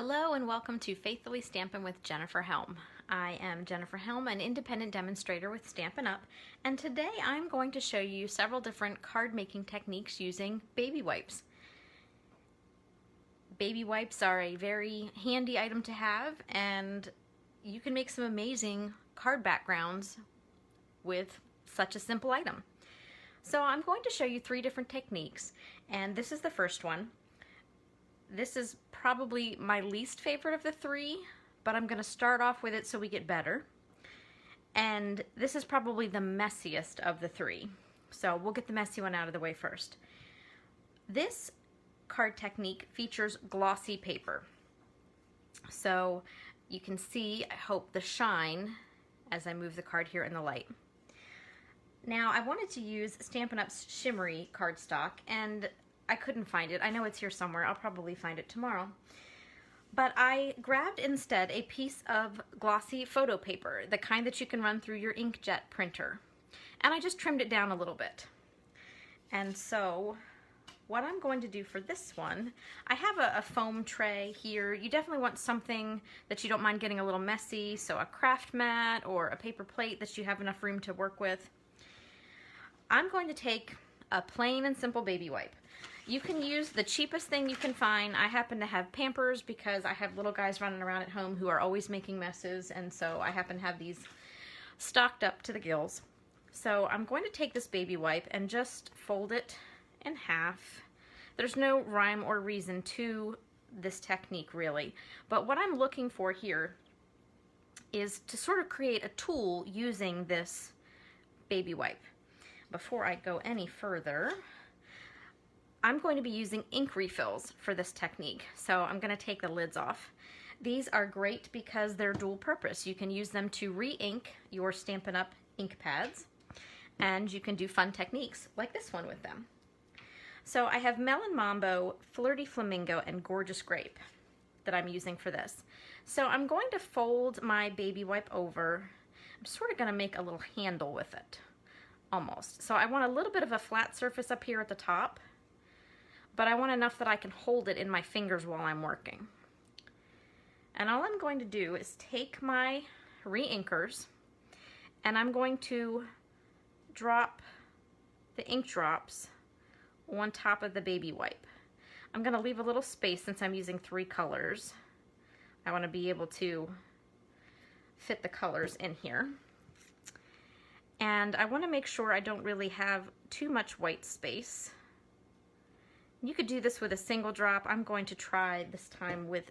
Hello and welcome to Faithfully Stampin' with Jennifer Helm. I am Jennifer Helm, an independent demonstrator with Stampin' Up, and today I'm going to show you several different card making techniques using baby wipes. Baby wipes are a very handy item to have, and you can make some amazing card backgrounds with such a simple item. So I'm going to show you three different techniques, and this is the first one. This is probably my least favorite of the three, but I'm going to start off with it so we get better. And this is probably the messiest of the three. So we'll get the messy one out of the way first. This card technique features glossy paper. So you can see, I hope, the shine as I move the card here in the light. Now I wanted to use Stampin' Up's shimmery cardstock, and I couldn't find it. I know it's here somewhere. I'll probably find it tomorrow. But I grabbed instead a piece of glossy photo paper, the kind that you can run through your inkjet printer. And I just trimmed it down a little bit. And so what I'm going to do for this one, I have a foam tray here. You definitely want something that you don't mind getting a little messy, so a craft mat or a paper plate that you have enough room to work with. I'm going to take a plain and simple baby wipe. You can use the cheapest thing you can find. I happen to have Pampers because I have little guys running around at home who are always making messes, and so I happen to have these stocked up to the gills. So I'm going to take this baby wipe and just fold it in half. There's no rhyme or reason to this technique really, but what I'm looking for here is to sort of create a tool using this baby wipe. Before I go any further, I'm going to be using ink refills for this technique, so I'm going to take the lids off. These are great because they're dual purpose. You can use them to re-ink your Stampin' Up ink pads, and you can do fun techniques like this one with them. So I have Melon Mambo, Flirty Flamingo, and Gorgeous Grape that I'm using for this. So I'm going to fold my baby wipe over. I'm sort of going to make a little handle with it, almost. So I want a little bit of a flat surface up here at the top, but I want enough that I can hold it in my fingers while I'm working. And all I'm going to do is take my re-inkers and I'm going to drop the ink drops on top of the baby wipe. I'm going to leave a little space since I'm using three colors. I want to be able to fit the colors in here. And I want to make sure I don't really have too much white space. You could do this with a single drop. I'm going to try this time with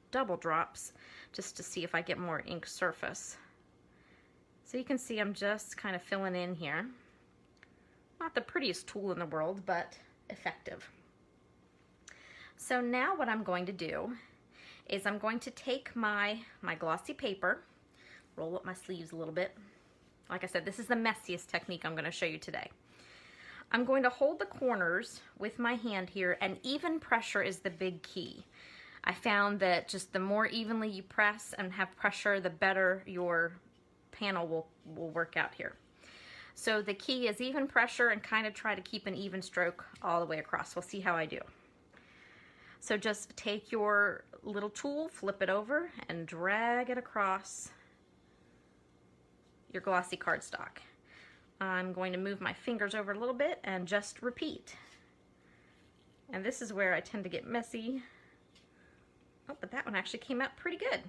double drops just to see if I get more ink surface. So you can see I'm just kind of filling in here. Not the prettiest tool in the world, but effective. So now what I'm going to do is I'm going to take my glossy paper, roll up my sleeves a little bit. Like I said, this is the messiest technique I'm going to show you today. I'm going to hold the corners with my hand here, and even pressure is the big key. I found that just the more evenly you press and have pressure, the better your panel will work out here. So the key is even pressure and kind of try to keep an even stroke all the way across. We'll see how I do. So just take your little tool, flip it over, and drag it across your glossy cardstock. I'm going to move my fingers over a little bit and just repeat. And this is where I tend to get messy. Oh, but that one actually came out pretty good.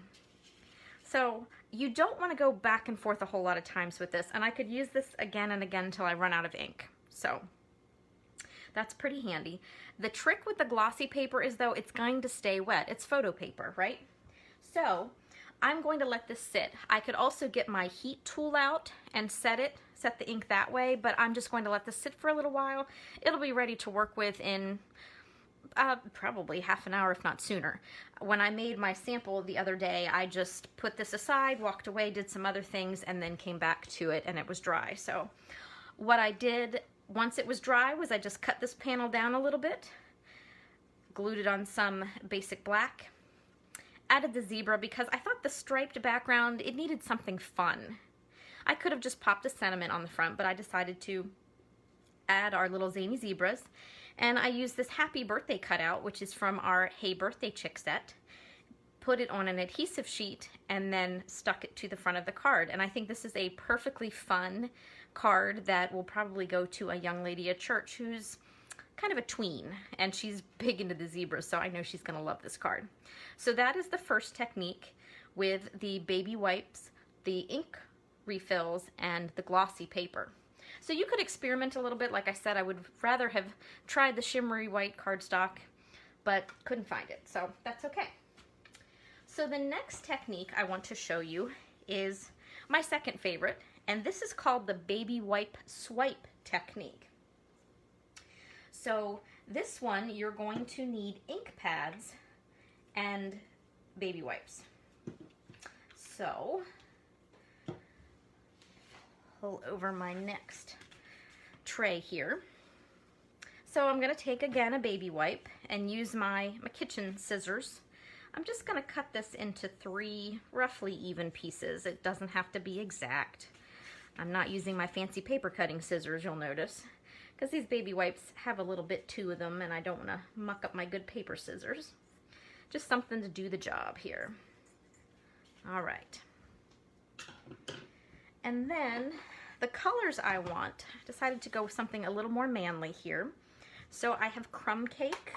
So you don't want to go back and forth a whole lot of times with this, and I could use this again and again until I run out of ink. So that's pretty handy. The trick with the glossy paper is, though, it's going to stay wet. It's photo paper, right? So I'm going to let this sit. I could also get my heat tool out and set the ink that way, but I'm just going to let this sit for a little while. It'll be ready to work with in probably half an hour, if not sooner. When I made my sample the other day, I just put this aside, walked away, did some other things, and then came back to it, and it was dry. So what I did once it was dry was I just cut this panel down a little bit, glued it on some basic black, added the zebra because I thought the striped background, it needed something fun. I could have just popped a sentiment on the front, but I decided to add our little zany zebras. And I used this happy birthday cutout, which is from our Hey Birthday Chick set. put it on an adhesive sheet, and then stuck it to the front of the card. And I think this is a perfectly fun card that will probably go to a young lady at church who's kind of a tween, and she's big into the zebras, so I know she's going to love this card. So that is the first technique with the baby wipes, the ink refills, and the glossy paper. So you could experiment a little bit. Like I said, I would rather have tried the shimmery white cardstock, but couldn't find it, so that's okay. So the next technique I want to show you is my second favorite, and this is called the baby wipe swipe technique. So this one, you're going to need ink pads and baby wipes. So, pull over my next tray here. So I'm going to take again a baby wipe and use my kitchen scissors. I'm just going to cut this into 3 roughly even pieces. It doesn't have to be exact. I'm not using my fancy paper cutting scissors, you'll notice, because these baby wipes have a little bit too of them and I don't want to muck up my good paper scissors. Just something to do the job here. All right. And then the colors I want, I decided to go with something a little more manly here. So I have crumb cake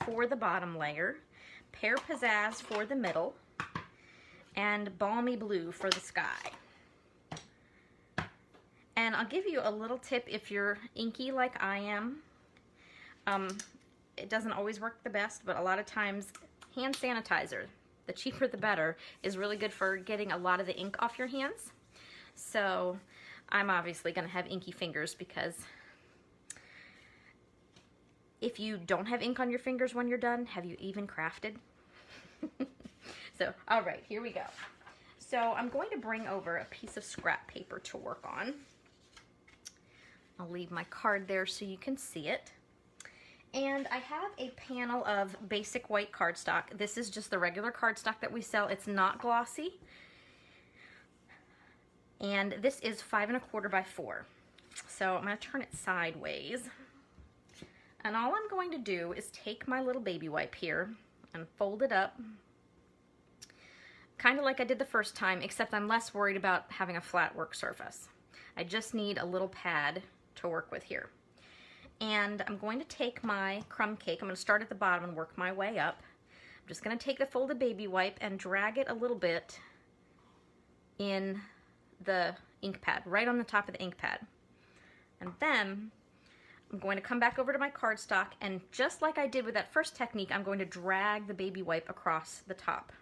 for the bottom layer, pear pizzazz for the middle, and balmy blue for the sky. And I'll give you a little tip if you're inky like I am. It doesn't always work the best, but a lot of times hand sanitizer, the cheaper the better, is really good for getting a lot of the ink off your hands. So I'm obviously going to have inky fingers, because if you don't have ink on your fingers when you're done, have you even crafted? So, all right, here we go. So I'm going to bring over a piece of scrap paper to work on. I'll leave my card there so you can see it. And I have a panel of basic white cardstock. This is just the regular cardstock that we sell. It's not glossy. And this is 5 1/4 by 4. So I'm going to turn it sideways. And all I'm going to do is take my little baby wipe here and fold it up, kind of like I did the first time, except I'm less worried about having a flat work surface. I just need a little pad to work with here. And I'm going to take my crumb cake. I'm going to start at the bottom and work my way up. I'm just going to take the folded baby wipe and drag it a little bit in the ink pad, right on the top of the ink pad. And then I'm going to come back over to my cardstock, and just like I did with that first technique, I'm going to drag the baby wipe across the top.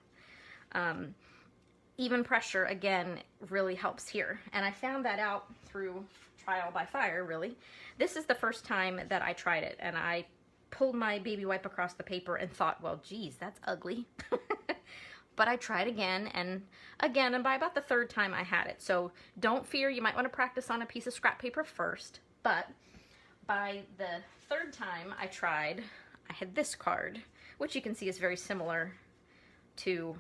Even pressure, again, really helps here. And I found that out through trial by fire, really. This is the first time that I tried it, and I pulled my baby wipe across the paper and thought, well, geez, that's ugly. But I tried again, and by about the 3rd time I had it. So don't fear, you might want to practice on a piece of scrap paper first, but by the 3rd time I tried, I had this card, which you can see is very similar to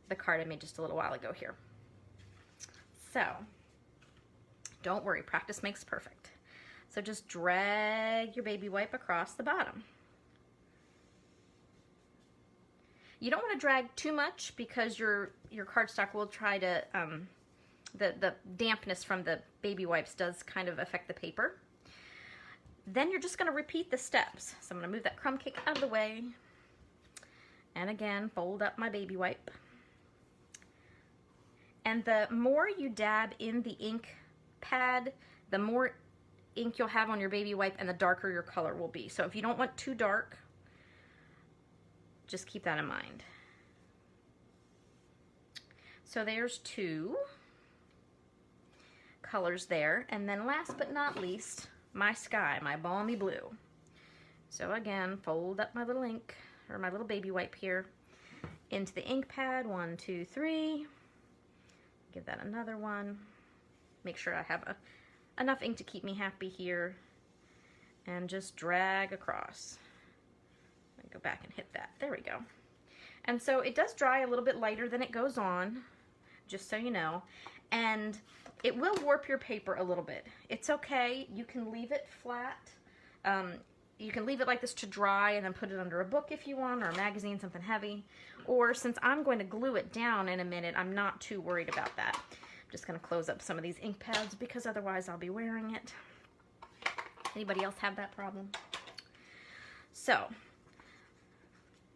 the card I made just a little while ago here. So, don't worry, practice makes perfect. So just drag your baby wipe across the bottom. You don't want to drag too much, because your cardstock will try to, the dampness from the baby wipes does kind of affect the paper. Then you're just going to repeat the steps. So I'm going to move that crumb cake out of the way. And again, fold up my baby wipe. And the more you dab in the ink pad, the more ink you'll have on your baby wipe and the darker your color will be. So if you don't want too dark, just keep that in mind. So there's 2 colors there. And then last but not least, my sky, my balmy blue. So again, fold up my little ink, or my little baby wipe here, into the ink pad. 1, 2, 3. Give that another one. Make sure I have enough ink to keep me happy here. And just drag across. Go back and hit that. There we go. And so it does dry a little bit lighter than it goes on, just so you know. And it will warp your paper a little bit. It's okay. You can leave it flat. you can leave it like this to dry and then put it under a book if you want, or a magazine, something heavy. Or since I'm going to glue it down in a minute, I'm not too worried about that. I'm just going to close up some of these ink pads because otherwise I'll be wearing it. Anybody else have that problem? So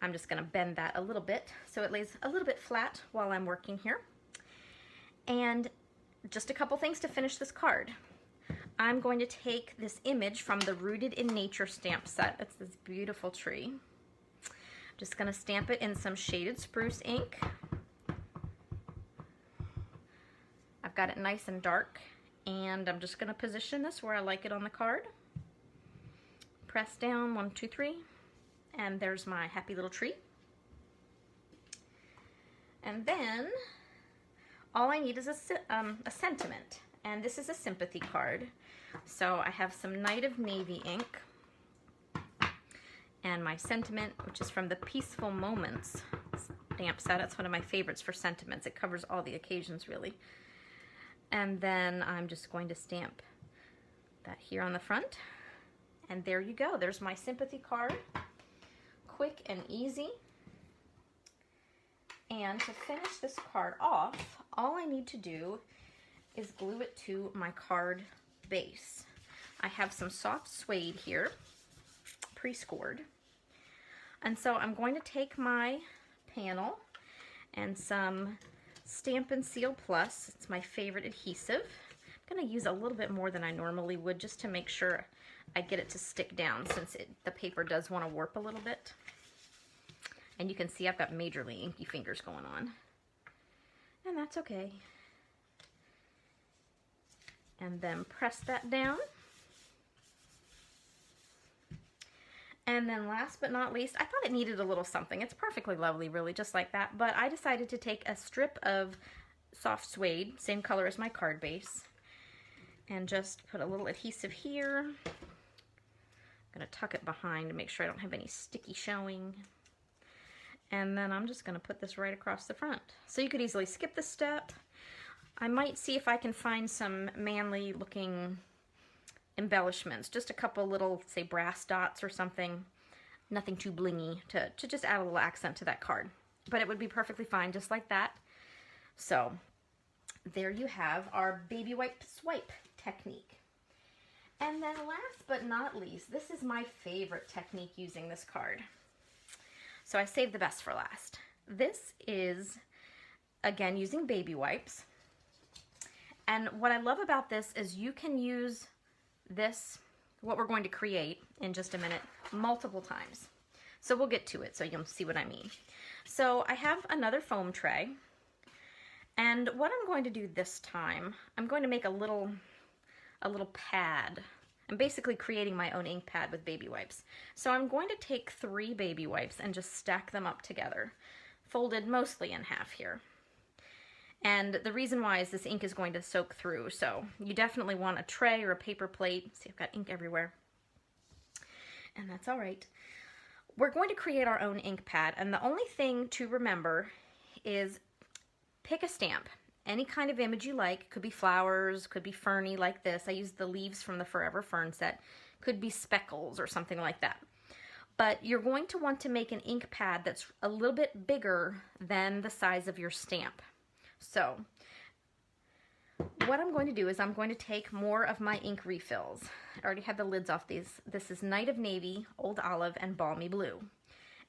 I'm just going to bend that a little bit so it lays a little bit flat while I'm working here. And just a couple things to finish this card. I'm going to take this image from the Rooted in Nature stamp set. It's this beautiful tree. I'm just going to stamp it in some shaded spruce ink. I've got it nice and dark, and I'm just going to position this where I like it on the card. Press down, 1, 2, 3, and there's my happy little tree. And then all I need is a sentiment, and this is a sympathy card. So I have some Night of Navy ink, and my sentiment, which is from the Peaceful Moments stamp set. It's one of my favorites for sentiments. It covers all the occasions, really. And then I'm just going to stamp that here on the front. And there you go. There's my sympathy card. Quick and easy. And to finish this card off, all I need to do is glue it to my card base. I have some soft suede here, pre-scored. And so I'm going to take my panel and some Stamp and Seal Plus. It's my favorite adhesive. I'm going to use a little bit more than I normally would just to make sure I get it to stick down, since the paper does want to warp a little bit. And you can see I've got majorly inky fingers going on. And that's okay. And then press that down. And then last but not least, I thought it needed a little something. It's perfectly lovely, really, just like that. But I decided to take a strip of soft suede, same color as my card base, and just put a little adhesive here. I'm going to tuck it behind to make sure I don't have any sticky showing. And then I'm just going to put this right across the front. So you could easily skip this step. I might see if I can find some manly looking embellishments, just a couple little, say, brass dots or something. Nothing too blingy to just add a little accent to that card. But it would be perfectly fine just like that. So there you have our baby wipe swipe technique. And then last but not least, this is my favorite technique using this card. So I saved the best for last. This is, again, using baby wipes. And what I love about this is you can use this, what we're going to create in just a minute, multiple times. So we'll get to it so you'll see what I mean. So I have another foam tray. And what I'm going to do this time, I'm going to make a little pad. I'm basically creating my own ink pad with baby wipes. So I'm going to take 3 baby wipes and just stack them up together, folded mostly in half here. And the reason why is this ink is going to soak through, so you definitely want a tray or a paper plate. See, I've got ink everywhere. And that's all right. We're going to create our own ink pad, and the only thing to remember is pick a stamp. Any kind of image you like. Could be flowers, could be ferny like this. I used the leaves from the Forever Fern set. Could be speckles or something like that. But you're going to want to make an ink pad that's a little bit bigger than the size of your stamp. So what I'm going to do is I'm going to take more of my ink refills. I already have the lids off these. This is Night of Navy, Old Olive, and Balmy Blue.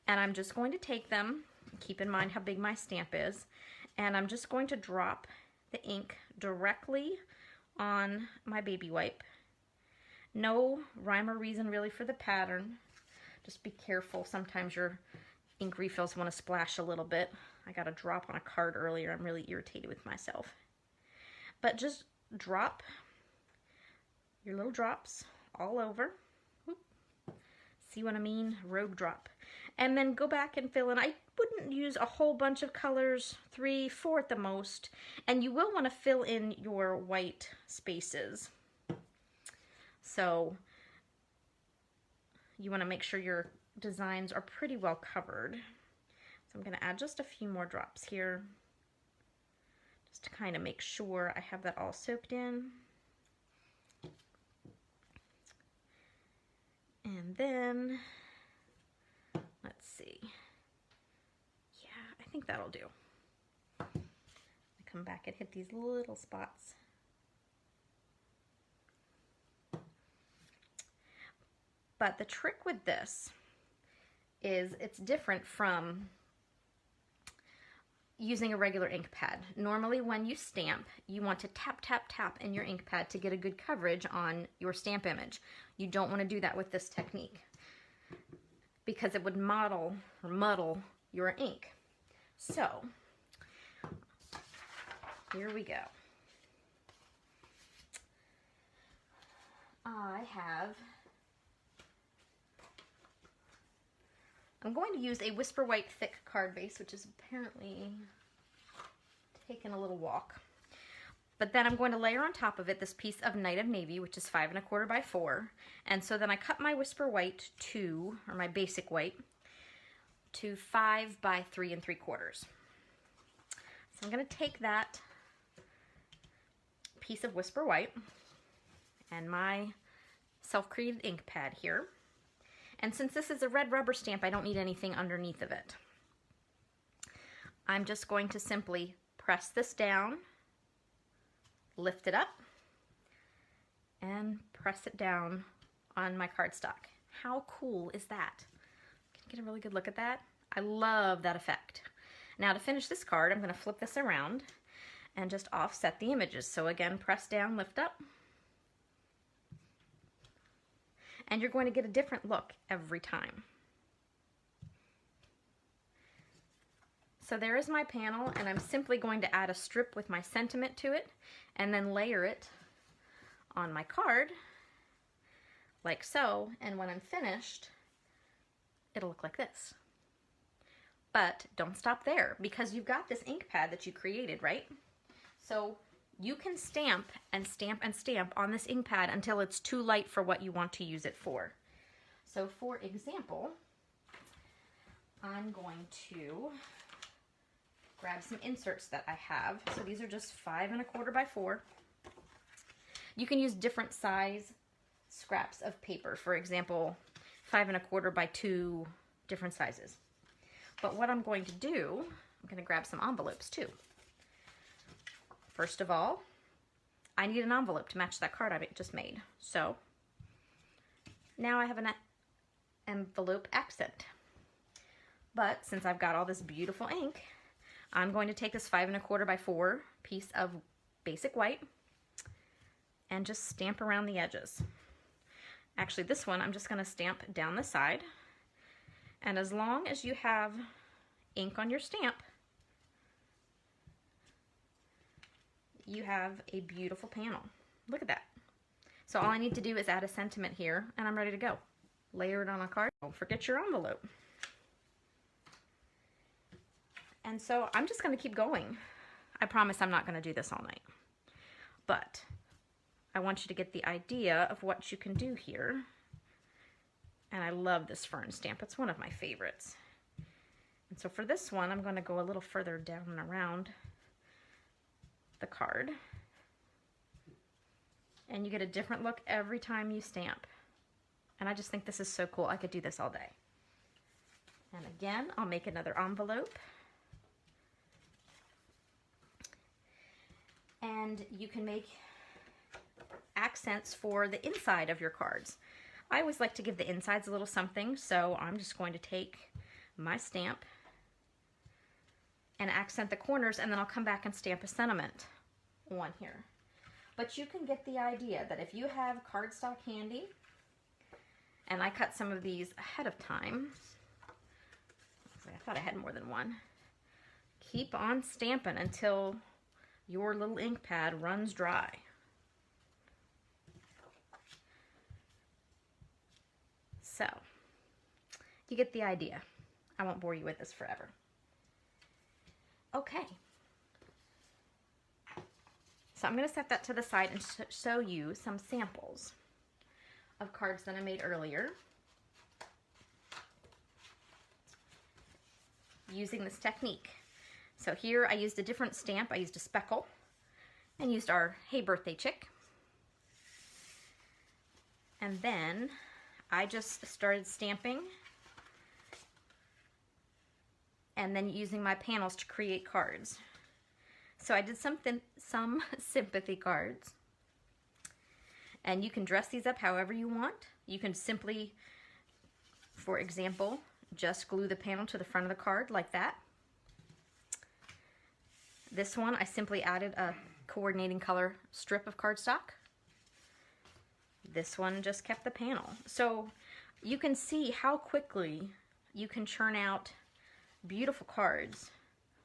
And I'm just going to take them, keep in mind how big my stamp is, and I'm just going to drop the ink directly on my baby wipe. No rhyme or reason really for the pattern. Just be careful. Sometimes your ink refills want to splash a little bit. I got a drop on a card earlier. I'm really irritated with myself. But just drop your little drops all over. Whoop. See what I mean? Rogue drop. And then go back and fill in. I wouldn't use a whole bunch of colors, 3, 4 at the most. And you will want to fill in your white spaces. So you want to make sure your designs are pretty well covered. So I'm going to add just a few more drops here, just to kind of make sure I have that all soaked in. And then, let's see. Yeah, I think that'll do. Come back and hit these little spots. But the trick with this is it's different from using a regular ink pad. Normally when you stamp, you want to tap, tap, tap in your ink pad to get a good coverage on your stamp image. You don't want to do that with this technique because it would muddle your ink. So here we go. I'm going to use a Whisper White thick card base, which is apparently taking a little walk. But then I'm going to layer on top of it this piece of Night of Navy, which is 5 1/4 by 4. And so then I cut my Whisper White to, or my basic white, to 5 by 3 3/4. So I'm going to take that piece of Whisper White and my self-created ink pad here. And since this is a red rubber stamp, I don't need anything underneath of it. I'm just going to simply press this down, lift it up, and press it down on my cardstock. How cool is that? Can you get a really good look at that? I love that effect. Now to finish this card, I'm going to flip this around and just offset the images. So again, press down, lift up. And you're going to get a different look every time. So there is my panel, and I'm simply going to add a strip with my sentiment to it and then layer it on my card like so, and when I'm finished, it'll look like this. But don't stop there, because you've got this ink pad that you created, right? So you can stamp and stamp and stamp on this ink pad until it's too light for what you want to use it for. So for example, I'm going to grab some inserts that I have. So these are just 5 1/4 by 4. You can use different size scraps of paper. For example, 5 1/4 by 2 different sizes. But what I'm going to do, I'm going to grab some envelopes too. First of all, I need an envelope to match that card I just made. So now I have an envelope accent. But since I've got all this beautiful ink, I'm going to take this 5 1/4 by 4 piece of basic white and just stamp around the edges. Actually, this one I'm just going to stamp down the side. And as long as you have ink on your stamp, you have a beautiful panel. Look at that. So all I need to do is add a sentiment here, and I'm ready to go. Layer it on a card. Don't forget your envelope. And so I'm just going to keep going. I promise I'm not going to do this all night. But I want you to get the idea of what you can do here. And I love this fern stamp. It's one of my favorites. And so for this one, I'm going to go a little further down and around the card. And you get a different look every time you stamp. And I just think this is so cool. I could do this all day. And again, I'll make another envelope. And you can make accents for the inside of your cards. I always like to give the insides a little something, so I'm just going to take my stamp and accent the corners, and then I'll come back and stamp a sentiment on here. But you can get the idea that if you have cardstock handy, and I cut some of these ahead of time, I thought I had more than one, keep on stamping until your little ink pad runs dry. So, you get the idea. I won't bore you with this forever. Okay. So I'm going to set that to the side and show you some samples of cards that I made earlier using this technique. So here I used a different stamp. I used a speckle and used our Hey Birthday Chick. And then I just started stamping and then using my panels to create cards. So I did some sympathy cards, and you can dress these up however you want. You can simply, for example, just glue the panel to the front of the card like that. This one, I simply added a coordinating color strip of cardstock. This one just kept the panel. So you can see how quickly you can churn out beautiful cards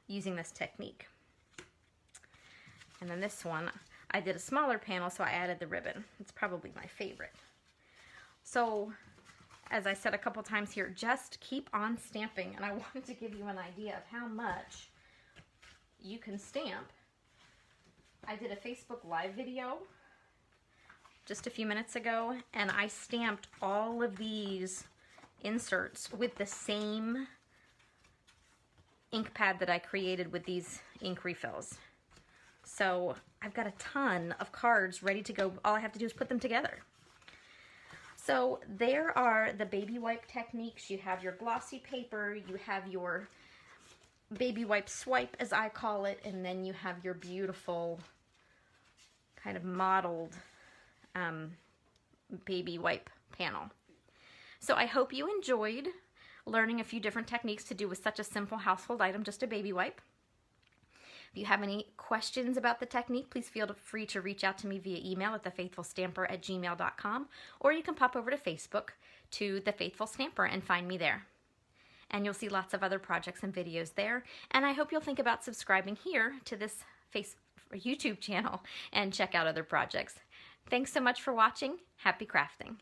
using this technique. And then this one, I did a smaller panel, so I added the ribbon. It's probably my favorite. So, as I said a couple times here, just keep on stamping. And I wanted to give you an idea of how much you can stamp. I did a Facebook Live video just a few minutes ago, and I stamped all of these inserts with the same ink pad that I created with these ink refills. So I've got a ton of cards ready to go. All I have to do is put them together. So there are the baby wipe techniques. You have your glossy paper, you have your baby wipe swipe, as I call it, and then you have your beautiful kind of modeled baby wipe panel. So I hope you enjoyed learning a few different techniques to do with such a simple household item, just a baby wipe. If you have any questions about the technique, please feel free to reach out to me via email at thefaithfulstamper@gmail.com, or you can pop over to Facebook to The Faithful Stamper and find me there. And you'll see lots of other projects and videos there. And I hope you'll think about subscribing here to this YouTube channel and check out other projects. Thanks so much for watching. Happy crafting.